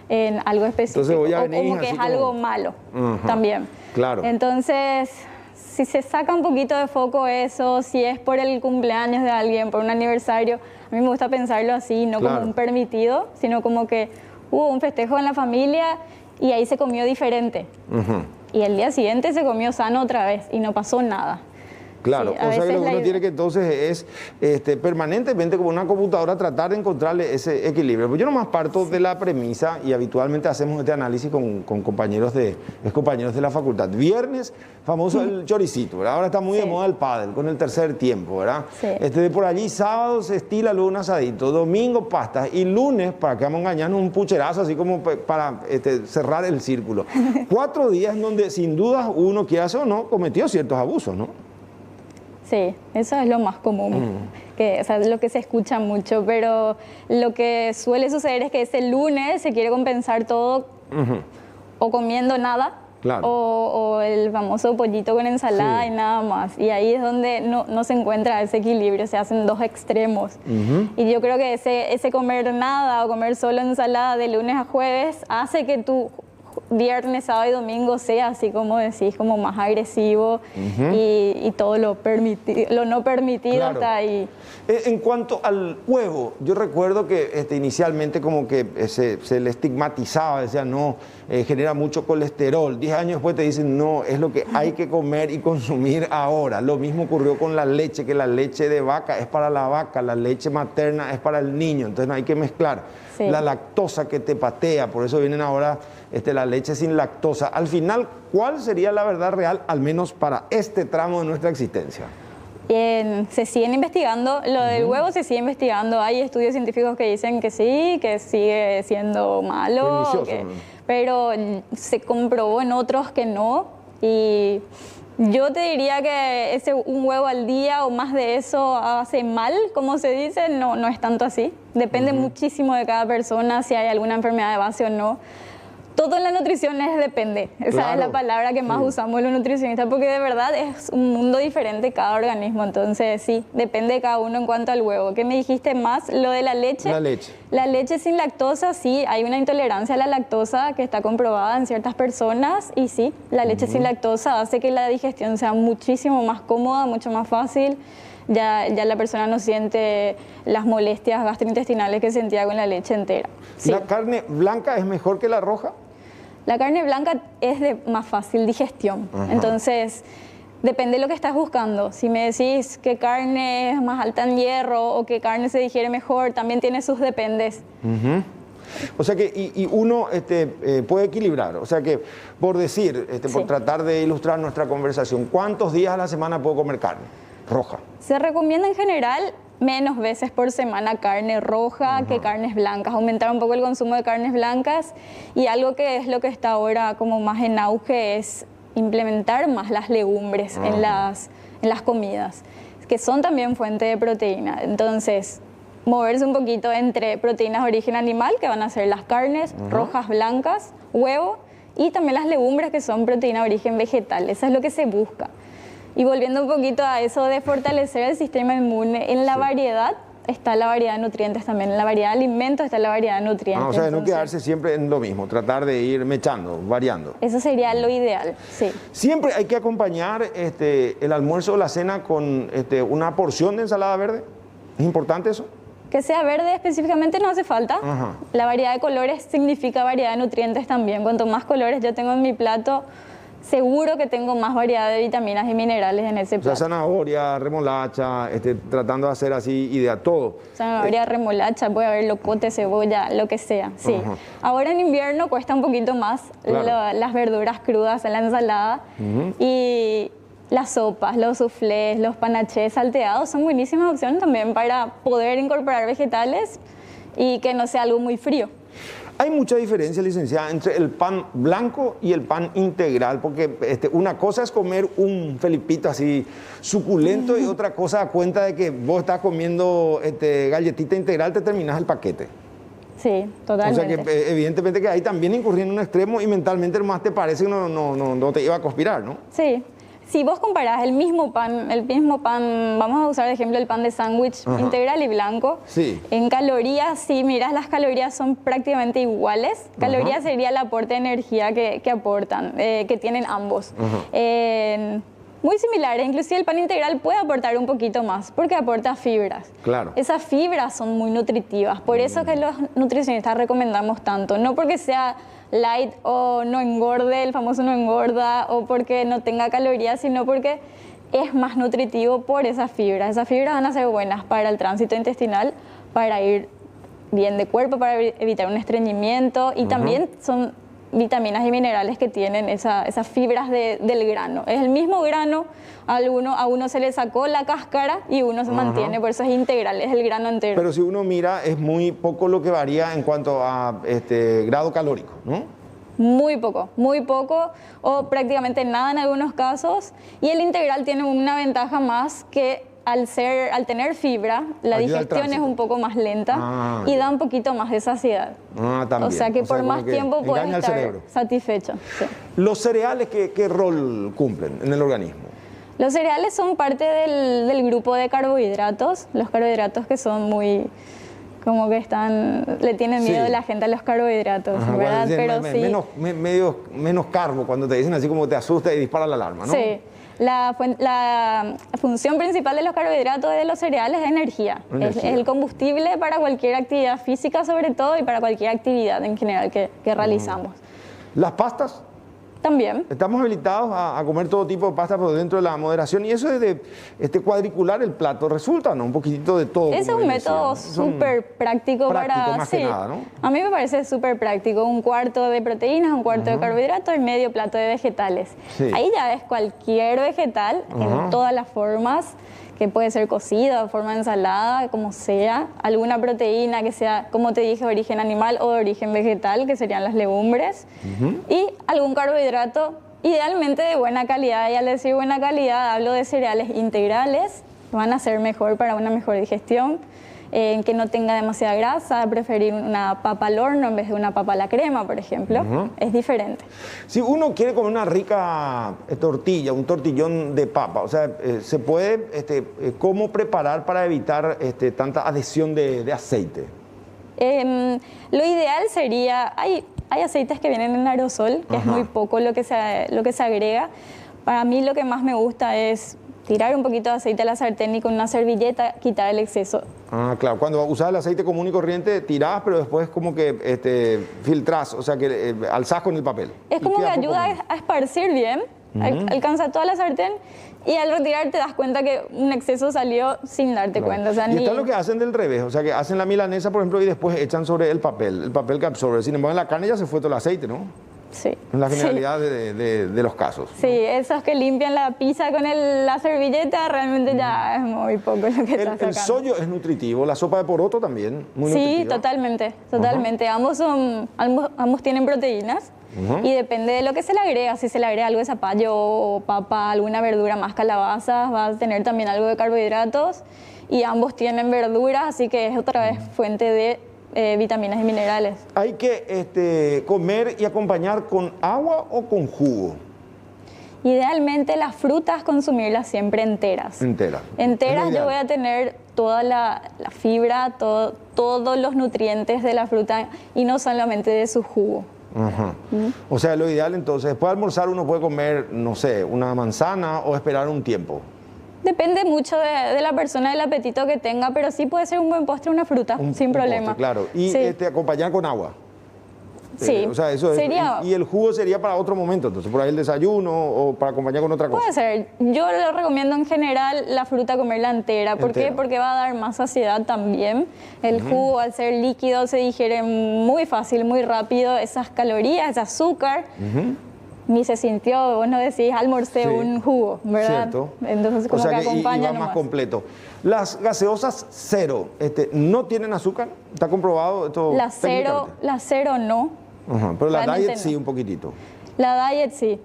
en algo específico. Entonces voy a o venir como que así es algo como- malo también. Claro. Entonces, si se saca un poquito de foco eso, si es por el cumpleaños de alguien, por un aniversario, a mí me gusta pensarlo así, no Claro. como un permitido, sino como que hubo un festejo en la familia y ahí se comió diferente. Y el día siguiente se comió sano otra vez y no pasó nada. Claro, Sí, a o sea que veces lo que la uno idea- tiene que entonces es permanentemente como una computadora tratar de encontrarle ese equilibrio. Pues yo nomás parto de la premisa y habitualmente hacemos este análisis con compañeros de la facultad. Viernes, famoso el choricito, ¿verdad? Ahora está muy de Sí. moda el pádel con el tercer tiempo, ¿verdad? Sí. De por allí sábado se estila luego un asadito, domingo pastas y lunes, para que vamos a engañarnos, un pucherazo así como para cerrar el círculo. 4 días en donde sin duda uno, quiera o no, cometió ciertos abusos, ¿no? Sí, eso es lo más común, que, o sea, es lo que se escucha mucho, pero lo que suele suceder es que ese lunes se quiere compensar todo o comiendo nada Claro. o el famoso pollito con ensalada Sí. y nada más. Y ahí es donde no se encuentra ese equilibrio, se hacen dos extremos. Y yo creo que ese comer nada o comer solo ensalada de lunes a jueves hace que tu viernes, sábado y domingo sea así como decís, como más agresivo y todo lo no permitido Claro. está ahí. En cuanto al huevo, yo recuerdo que inicialmente como que se le estigmatizaba, decía no, genera mucho colesterol. 10 años después te dicen no, es lo que hay que comer y consumir ahora. Lo mismo ocurrió con la leche, que la leche de vaca es para la vaca, la leche materna es para el niño, entonces no hay que mezclar. Sí. La lactosa que te patea, por eso vienen ahora la leche sin lactosa. Al final, ¿cuál sería la verdad real, al menos para este tramo de nuestra existencia? Se siguen investigando, lo del huevo se sigue investigando, hay estudios científicos que dicen que sí, que sigue siendo malo, Pernicioso, ¿no? pero se comprobó en otros que no y yo te diría que un huevo al día o más de eso hace mal, como se dice, no es tanto así, depende muchísimo de cada persona, si hay alguna enfermedad de base o no. Todo en la nutrición es depende. Esa Claro. es la palabra que más usamos los nutricionistas porque de verdad es un mundo diferente cada organismo. Entonces sí, depende de cada uno en cuanto al huevo. ¿Qué me dijiste más? Lo de la leche. La leche. La leche sin lactosa, sí, hay una intolerancia a la lactosa que está comprobada en ciertas personas y sí, la leche sin lactosa hace que la digestión sea muchísimo más cómoda, mucho más fácil. Ya la persona no siente las molestias gastrointestinales que sentía con la leche entera. Sí. ¿La carne blanca es mejor que la roja? La carne blanca es de más fácil digestión, entonces depende de lo que estás buscando. Si me decís qué carne es más alta en hierro o qué carne se digiere mejor, también tiene sus dependes. O sea que y uno puede equilibrar. O sea que, por decir, por Sí. tratar de ilustrar nuestra conversación, ¿cuántos días a la semana puedo comer carne roja? Se recomienda en general menos veces por semana carne roja que carnes blancas, aumentar un poco el consumo de carnes blancas y algo que es lo que está ahora como más en auge es implementar más las legumbres en las comidas. que son también fuente de proteína. Entonces, moverse un poquito entre proteínas de origen animal, que van a ser las carnes rojas, blancas, huevo, y también las legumbres, que son proteína de origen vegetal. Eso es lo que se busca. Y volviendo un poquito a eso de fortalecer el sistema inmune, en la variedad está la variedad de nutrientes también, en la variedad de alimentos está la variedad de nutrientes. O sea, no quedarse siempre en lo mismo, tratar de ir mechando, variando. Eso sería lo ideal, sí. Siempre hay que acompañar el almuerzo o la cena con una porción de ensalada verde. ¿Es importante eso? Que sea verde específicamente no hace falta. Ajá. La variedad de colores significa variedad de nutrientes también. Cuanto más colores yo tengo en mi plato, seguro que tengo más variedad de vitaminas y minerales en ese plato. O sea, zanahoria, remolacha, tratando de hacer así idea, todo. Zanahoria, remolacha, puede haber locote, cebolla, lo que sea, sí. Ajá. Ahora en invierno cuesta un poquito más Claro. las verduras crudas en la ensalada. Y las sopas, los soufflés, los panachés salteados son buenísimas opciones también para poder incorporar vegetales y que no sea algo muy frío. Hay mucha diferencia, licenciada, entre el pan blanco y el pan integral, porque una cosa es comer un felipito así suculento y otra cosa a cuenta de que vos estás comiendo galletita integral, te terminás el paquete. Sí, totalmente. O sea que evidentemente que ahí también incurrí en un extremo y mentalmente más te parece que no te iba a conspirar, ¿no? Sí. Si vos comparás el mismo pan, vamos a usar de ejemplo el pan de sándwich integral y blanco. Sí. En calorías, si mirás las calorías son prácticamente iguales. Calorías sería el aporte de energía que aportan, que tienen ambos. Muy similares, inclusive el pan integral puede aportar un poquito más porque aporta fibras. Claro. Esas fibras son muy nutritivas, por eso que los nutricionistas recomendamos tanto, no porque sea light o no engorde, el famoso no engorda, o porque no tenga calorías, sino porque es más nutritivo por esas fibras. Esas fibras van a ser buenas para el tránsito intestinal, para ir bien de cuerpo, para evitar un estreñimiento, y también son vitaminas y minerales que tienen esas fibras del grano. Es el mismo grano, a uno se le sacó la cáscara y uno se mantiene, por eso es integral, es el grano entero. Pero si uno mira, es muy poco lo que varía en cuanto a grado calórico, ¿no? Muy poco, o prácticamente nada en algunos casos. Y el integral tiene una ventaja más, que al tener fibra, la Ayuda al digestión es tránsito. un poco más lenta y da un poquito más de saciedad. También. O sea que por como más que tiempo puedes engaña al estar cerebro. satisfecho. Sí. ¿Los cereales qué rol cumplen en el organismo? Los cereales son parte del grupo de carbohidratos, los carbohidratos que son muy, como que le tienen miedo Sí. la gente a los carbohidratos, Ajá, ¿verdad? cuando dicen, Pero sí. menos carbo, cuando te dicen así como te asusta y dispara la alarma, ¿no? Sí. La función principal de los carbohidratos y de los cereales es energía. Es el combustible para cualquier actividad física, sobre todo, y para cualquier actividad en general que realizamos. Las pastas, También. estamos habilitados a comer todo tipo de pastas, pero dentro de la moderación, y eso es de cuadricular el plato, resulta, ¿no? Un poquitito de todo. Ese es como un bien decía, método ¿no? Son súper práctico para... más que nada, ¿no? A mí me parece súper práctico. Un cuarto de proteínas, un cuarto de carbohidratos y medio plato de vegetales. Sí. Ahí ya es cualquier vegetal en todas las formas, que puede ser cocido, de forma de ensalada, como sea. Alguna proteína que sea, como te dije, de origen animal o de origen vegetal, que serían las legumbres. Y algún carbohidrato, idealmente de buena calidad. Y al decir buena calidad, hablo de cereales integrales, que van a ser mejor para una mejor digestión, que no tenga demasiada grasa, preferir una papa al horno en vez de una papa a la crema, por ejemplo. Es diferente. Si uno quiere comer una rica tortilla, un tortillón de papa, o sea, se puede, ¿cómo preparar para evitar tanta adhesión de aceite? Lo ideal sería, hay aceites que vienen en aerosol, que es muy poco lo que se agrega. Para mí lo que más me gusta es tirar un poquito de aceite a la sartén y con una servilleta quitar el exceso. Claro, cuando usas el aceite común y corriente tirás, pero después como que filtrás, o sea que alzás con el papel. Es como que ayuda a esparcir bien, alcanza toda la sartén, y al retirar te das cuenta que un exceso salió sin darte cuenta. O sea, Y está lo que hacen del revés, o sea que hacen la milanesa, por ejemplo, y después echan sobre el papel que absorbe. Sin embargo, en la carne ya se fue todo el aceite, ¿no? Sí. En la Sí. generalidad de los casos. Sí, esos que limpian la pizza con la servilleta, realmente ya es muy poco lo que está sacando. El sollo es nutritivo, la sopa de poroto también, muy Sí, nutritiva. totalmente. Ambos tienen proteínas. Y depende de lo que se le agrega, si se le agrega algo de zapallo o papa, alguna verdura más calabazas, va a tener también algo de carbohidratos y ambos tienen verduras, así que es otra vez fuente de vitaminas y minerales. ¿Hay que comer y acompañar con agua o con jugo? Idealmente las frutas consumirlas siempre enteras. Enteras. Enteras yo voy a tener toda la fibra, todos los nutrientes de la fruta y no solamente de su jugo. Ajá. O sea, lo ideal entonces, después de almorzar uno puede comer, no sé, una manzana o esperar un tiempo. Depende mucho de la persona, del apetito que tenga, pero sí puede ser un buen postre una fruta, sin problema. Postre, claro. Y sí. Acompañar con agua. Sí, o sea, eso sería... y el jugo sería para otro momento, entonces por ahí el desayuno o para acompañar con otra cosa. Puede ser. Yo le recomiendo en general la fruta comerla entera. ¿Por qué? Porque va a dar más saciedad también. El jugo, al ser líquido, se digiere muy fácil, muy rápido. Esas calorías, ese azúcar, ni se sintió, vos no decís, almorcé un jugo, ¿verdad? Cierto. Entonces como o sea que acompaña y va nomás. más completo. Las gaseosas cero, ¿no tienen azúcar? ¿Está comprobado esto? La cero no. Ajá, pero la Realmente diet no. sí, un poquitito. La diet sí,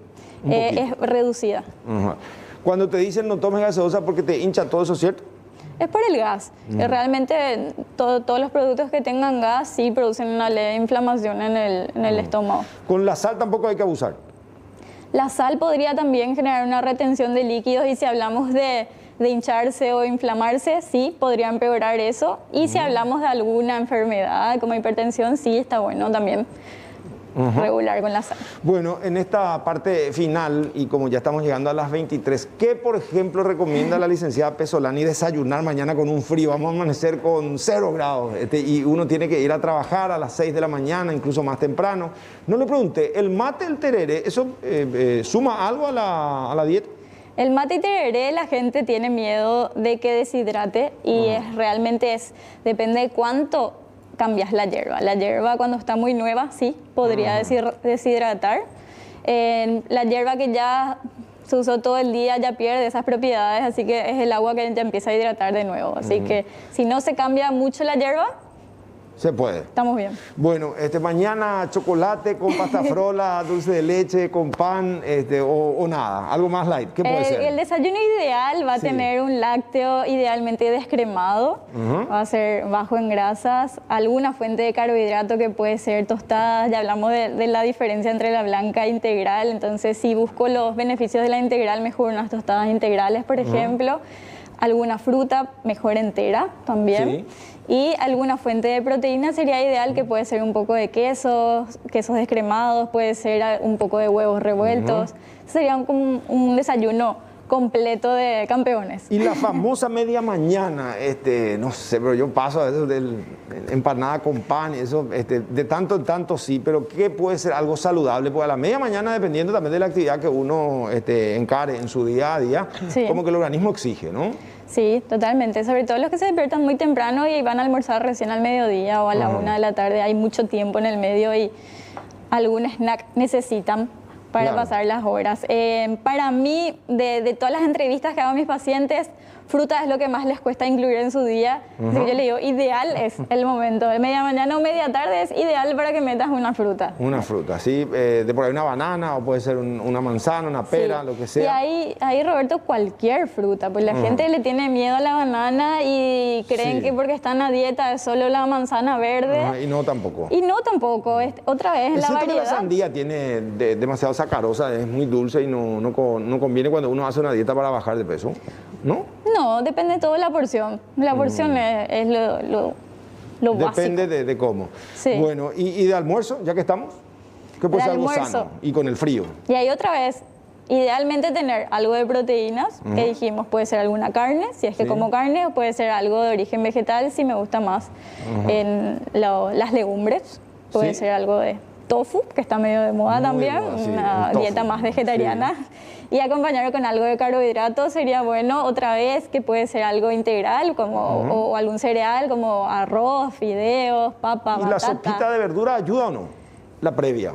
es reducida. Ajá. Cuando te dicen no tomes gaseosa porque te hincha todo eso, ¿cierto? Es por el gas. Realmente todos los productos que tengan gas sí producen una leve inflamación en el estómago. Con la sal tampoco hay que abusar. La sal podría también generar una retención de líquidos y si hablamos de hincharse o inflamarse, sí, podría empeorar eso. Y si hablamos de alguna enfermedad como hipertensión, sí está bueno también regular con la sal. Bueno, en esta parte final, y como ya estamos llegando a las 23, ¿qué, por ejemplo, recomienda la licenciada Pesolani desayunar mañana con un frío? Vamos a amanecer con 0 grados y uno tiene que ir a trabajar a las 6 de la mañana, incluso más temprano. No le pregunté, ¿el mate, el tereré, eso suma algo a la dieta? El mate y tereré, la gente tiene miedo de que deshidrate y realmente depende de cuánto cambias la hierba. La hierba cuando está muy nueva, sí, podría deshidratar. La hierba que ya se usó todo el día ya pierde esas propiedades, así que es el agua que ya empieza a hidratar de nuevo. Así que si no se cambia mucho la hierba, se puede. Estamos bien. Bueno, mañana chocolate con pasta frola, dulce de leche, con pan, o nada, algo más light. ¿Qué puede ser? El desayuno ideal va a tener un lácteo idealmente descremado, va a ser bajo en grasas, alguna fuente de carbohidrato que puede ser tostadas, ya hablamos de la diferencia entre la blanca e integral, entonces si busco los beneficios de la integral, mejor unas tostadas integrales, por ejemplo, alguna fruta, mejor entera también. Sí. Y alguna fuente de proteína sería ideal, que puede ser un poco de quesos descremados, puede ser un poco de huevos revueltos. Sería un desayuno completo de campeones. Y la famosa media mañana, no sé, pero yo paso a veces del empanada con pan y eso, de tanto en tanto sí, pero ¿qué puede ser algo saludable? Pues a la media mañana, dependiendo también de la actividad que uno encare en su día a día, como que el organismo exige, ¿no? Sí, totalmente. Sobre todo los que se despiertan muy temprano y van a almorzar recién al mediodía o a la 1 de la tarde. Hay mucho tiempo en el medio y algún snack necesitan para pasar las horas. Para mí, de todas las entrevistas que hago a mis pacientes, fruta es lo que más les cuesta incluir en su día. Así que yo le digo, ideal es el momento. De media mañana o media tarde es ideal para que metas una fruta. Una fruta, sí. De por ahí una banana o puede ser una manzana, una pera, lo que sea. Y ahí, Roberto, cualquier fruta. Pues la gente le tiene miedo a la banana y creen que porque están a dieta es solo la manzana verde. Y no tampoco. Y no tampoco. Otra vez la variedad. La sandía tiene demasiado sacarosa, es muy dulce y no conviene cuando uno hace una dieta para bajar de peso, ¿no? No, depende todo de la porción. La porción es lo básico. Depende de cómo. Sí. Bueno, ¿y de almuerzo, ya que estamos? ¿Qué puede ser algo sano? Y con el frío. Y ahí otra vez, idealmente tener algo de proteínas, que dijimos, puede ser alguna carne, si es que como carne, o puede ser algo de origen vegetal, si me gusta más en las legumbres. Puede ser algo de tofu, que está medio de moda también, una dieta más vegetariana. Y acompañarlo con algo de carbohidratos sería bueno, otra vez, que puede ser algo integral, como o algún cereal, como arroz, fideos, papa, batata. ¿Y la sopita de verdura ayuda o no? La previa.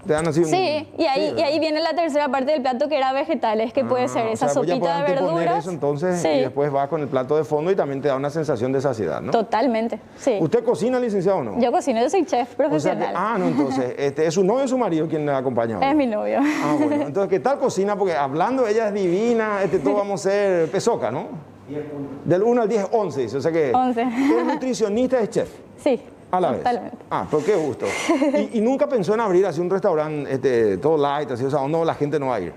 Te dan así un... Sí, y ahí viene la tercera parte del plato, que era vegetales, que puede ser esa o sea, pues ya sopita de puedes anteponer verduras. eso entonces Sí, y después vas con el plato de fondo y también te da una sensación de saciedad, ¿no? totalmente, sí. ¿Usted cocina, licenciado, o no? Yo cocino, yo soy chef O sea profesional. que, no, entonces, ¿es su novio o su marido quien le acompaña hoy? Es mi novio. Bueno, entonces, ¿qué tal cocina? Porque hablando, ella es divina, todos vamos a ser pesoca, ¿no? Del 1 al 10, 11, dice, o sea que 11. es nutricionista, es chef. Sí, A la totalmente. vez. Pero qué gusto. ¿Y nunca pensó en abrir así un restaurante todo light, así, o sea, no, la gente no va a ir?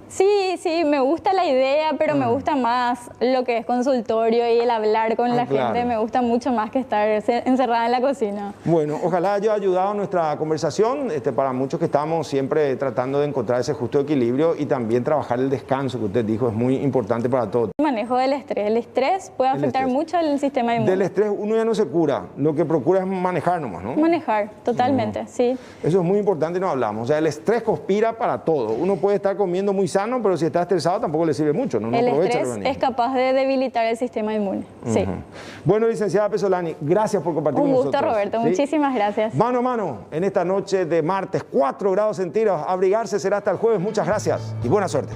Sí, me gusta la idea, pero me gusta más lo que es consultorio y el hablar con la claro. gente. Me gusta mucho más que estar encerrada en la cocina. Bueno, ojalá haya ayudado nuestra conversación para muchos que estamos siempre tratando de encontrar ese justo equilibrio y también trabajar el descanso, que usted dijo es muy importante para todos. El manejo del estrés. El estrés puede afectar estrés. mucho el sistema inmune. Del estrés uno ya no se cura, lo que procura es manejar nomás, ¿no? Manejar, totalmente, sí. Eso es muy importante y no hablamos. O sea, el estrés conspira para todo. Uno puede estar comiendo muy sano, pero si está estresado tampoco le sirve mucho, ¿no? No El aprovecha estrés organismo. es capaz de debilitar el sistema inmune. Sí. Bueno, licenciada Pesolani, gracias por compartir Un con gusto, nosotros. Roberto. ¿Sí? Muchísimas gracias. Mano a mano, en esta noche de martes, 4 grados centígrados. Abrigarse será hasta el jueves. Muchas gracias y buena suerte.